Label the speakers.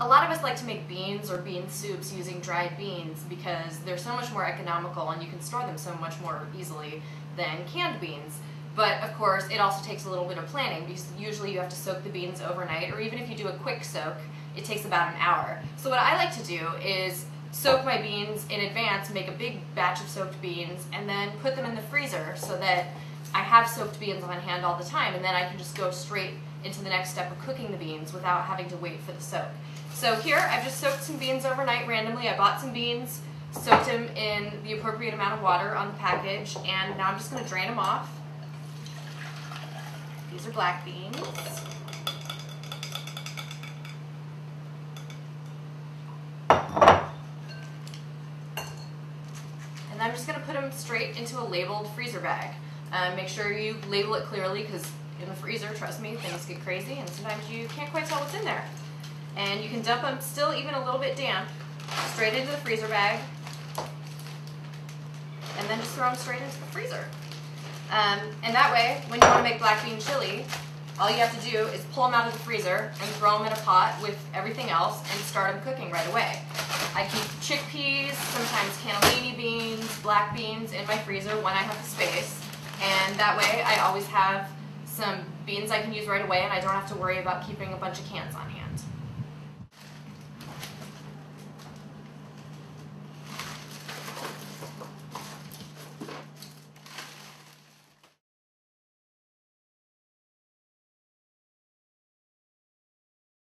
Speaker 1: A lot of us like to make beans or bean soups using dried beans because they're so much more economical and you can store them so much more easily than canned beans. But of course, it also takes a little bit of planning because usually you have to soak the beans overnight, or even if you do a quick soak, it takes about an hour. So what I like to do is soak my beans in advance, make a big batch of soaked beans, and then put them in the freezer so that I have soaked beans on hand all the time, and then I can just go straight into the next step of cooking the beans without having to wait for the soak. So here, I've just soaked some beans overnight randomly. I bought some beans, soaked them in the appropriate amount of water on the package, and now I'm just going to drain them off. These are black beans. And I'm just going to put them straight into a labeled freezer bag. Make sure you label it clearly because in the freezer, trust me, things get crazy and sometimes you can't quite tell what's in there. And you can dump them still even a little bit damp straight into the freezer bag and then just throw them straight into the freezer. And that way, when you want to make black bean chili, all you have to do is pull them out of the freezer and throw them in a pot with everything else and start them cooking right away. I keep chickpeas, sometimes cannellini beans, black beans in my freezer when I have the space, and that way I always have some beans I can use right away and I don't have to worry about keeping a bunch of cans on hand.